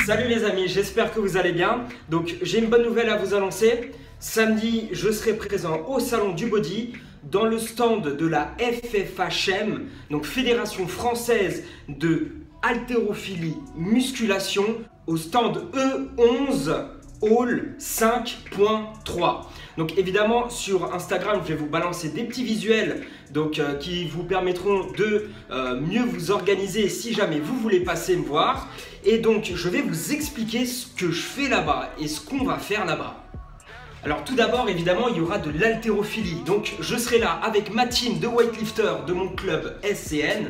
Salut les amis, j'espère que vous allez bien. Donc j'ai une bonne nouvelle à vous annoncer. Samedi, je serai présent au salon du body, dans le stand de la FFHM, donc Fédération Française de Haltérophilie Musculation, au stand E11 Hall 5.3. Donc évidemment sur Instagram je vais vous balancer des petits visuels qui vous permettront de mieux vous organiser si jamais vous voulez passer me voir. Et donc je vais vous expliquer ce que je fais là-bas et ce qu'on va faire là-bas. Alors tout d'abord évidemment il y aura de l'haltérophilie. Donc je serai là avec ma team de weightlifters de mon club SCN.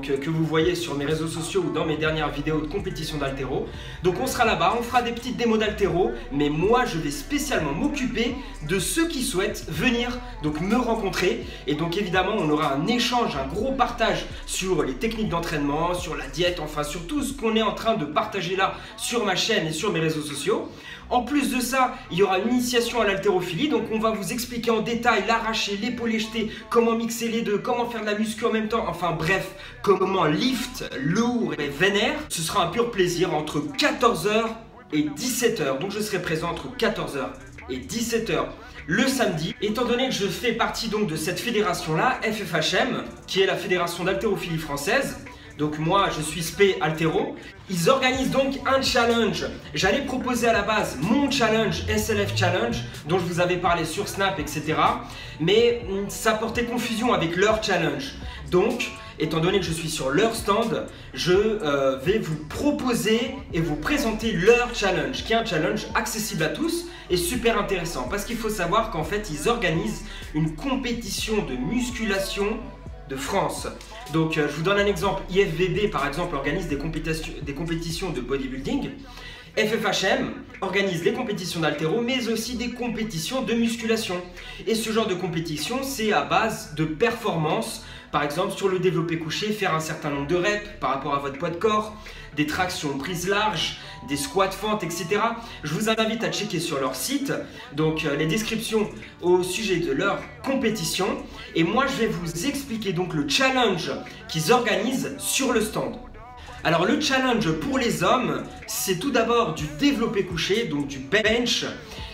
Que vous voyez sur mes réseaux sociaux ou dans mes dernières vidéos de compétition d'haltéro. Donc on sera là-bas, on fera des petites démos d'haltéro, mais moi je vais spécialement m'occuper de ceux qui souhaitent venir me rencontrer. Et donc évidemment on aura un échange, un gros partage sur les techniques d'entraînement, sur la diète, enfin sur tout ce qu'on est en train de partager là sur ma chaîne et sur mes réseaux sociaux. En plus de ça, il y aura une initiation à l'haltérophilie, donc on va vous expliquer en détail l'arraché, l'épaulé jeté, comment mixer les deux, comment faire de la muscu en même temps, enfin bref, comment lift, lourd et vénère. Ce sera un pur plaisir entre 14h et 17h, donc je serai présent entre 14h et 17h le samedi. Étant donné que je fais partie donc de cette fédération-là, FFHM, qui est la Fédération d'Haltérophilie Française, donc moi je suis spé haltéro. Ils organisent donc un challenge. J'allais proposer à la base mon challenge, SLF Challenge, dont je vous avais parlé sur Snap, etc. Mais ça portait confusion avec leur challenge. Donc, étant donné que je suis sur leur stand, je vais vous proposer et vous présenter leur challenge, qui est un challenge accessible à tous et super intéressant. Parce qu'il faut savoir qu'en fait, ils organisent une compétition de musculation de France. Donc je vous donne un exemple, IFBB par exemple organise des compétitions de bodybuilding. FFHM organise les compétitions d'haltéro mais aussi des compétitions de musculation. Et ce genre de compétition c'est à base de performance. Par exemple sur le développé couché, faire un certain nombre de reps par rapport à votre poids de corps, des tractions prises larges, des squats fentes, etc. Je vous invite à checker sur leur site les descriptions au sujet de leur compétition. Et moi je vais vous expliquer donc le challenge qu'ils organisent sur le stand. Alors le challenge pour les hommes, c'est tout d'abord du développé couché, donc du bench.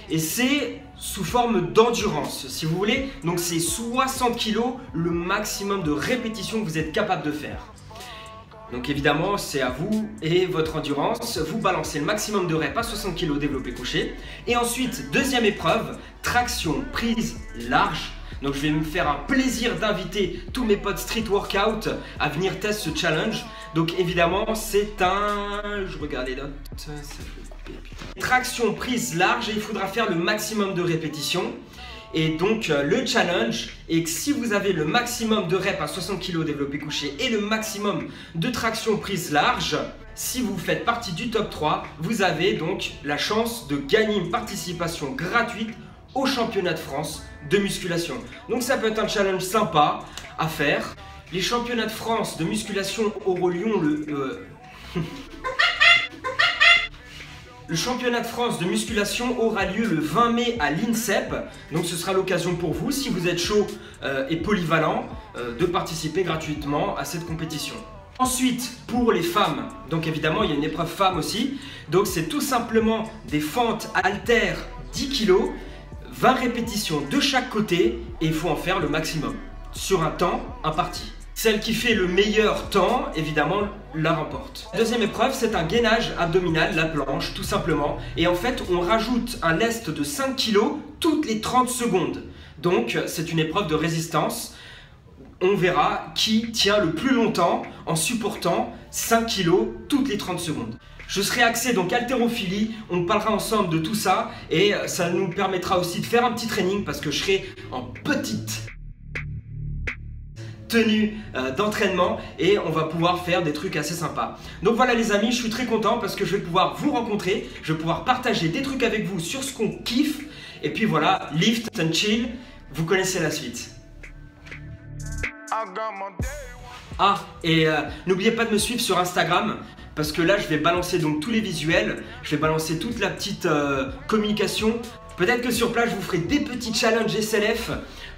Et c'est sous forme d'endurance, si vous voulez. Donc c'est 60 kg le maximum de répétitions que vous êtes capable de faire. Donc évidemment, c'est à vous et votre endurance. Vous balancez le maximum de reps à 60 kg développé couché. Et ensuite, deuxième épreuve, traction prise large. Donc je vais me faire un plaisir d'inviter tous mes potes street workout à venir tester ce challenge. Donc évidemment, c'est un... Je regarde les notes, ça je vais couper, putain. Traction prise large et il faudra faire le maximum de répétitions. Et donc le challenge est que si vous avez le maximum de reps à 60 kg développé couché et le maximum de traction prise large, si vous faites partie du top 3, vous avez donc la chance de gagner une participation gratuite au championnat de France de musculation. Donc ça peut être un challenge sympa à faire. Les championnats de France de musculation auront lieu Le championnat de France de musculation aura lieu le 20 mai à l'INSEP. Donc ce sera l'occasion pour vous, si vous êtes chaud et polyvalent, de participer gratuitement à cette compétition. Ensuite, pour les femmes, donc évidemment il y a une épreuve femme aussi. Donc c'est tout simplement des fentes haltères 10 kg, 20 répétitions de chaque côté et il faut en faire le maximum. Sur un temps imparti. Celle qui fait le meilleur temps, évidemment, la remporte. La deuxième épreuve, c'est un gainage abdominal, la planche, tout simplement. Et en fait, on rajoute un lest de 5 kg toutes les 30 secondes. Donc, c'est une épreuve de résistance. On verra qui tient le plus longtemps en supportant 5 kg toutes les 30 secondes. Je serai axé donc haltérophilie, on parlera ensemble de tout ça et ça nous permettra aussi de faire un petit training parce que je serai en petite tenue d'entraînement et on va pouvoir faire des trucs assez sympas. Donc voilà les amis, je suis très content parce que je vais pouvoir vous rencontrer, je vais pouvoir partager des trucs avec vous sur ce qu'on kiffe et puis voilà, lift and chill, vous connaissez la suite. Ah, et n'oubliez pas de me suivre sur Instagram parce que là je vais balancer donc tous les visuels, je vais balancer toute la petite communication. Peut-être que sur place je vous ferai des petits challenges SLF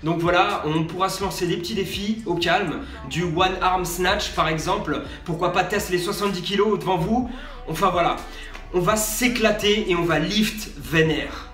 Donc voilà, on pourra se lancer des petits défis au calme, du one arm snatch par exemple, pourquoi pas tester les 70 kg devant vous. Enfin voilà, on va s'éclater et on va lift vénère.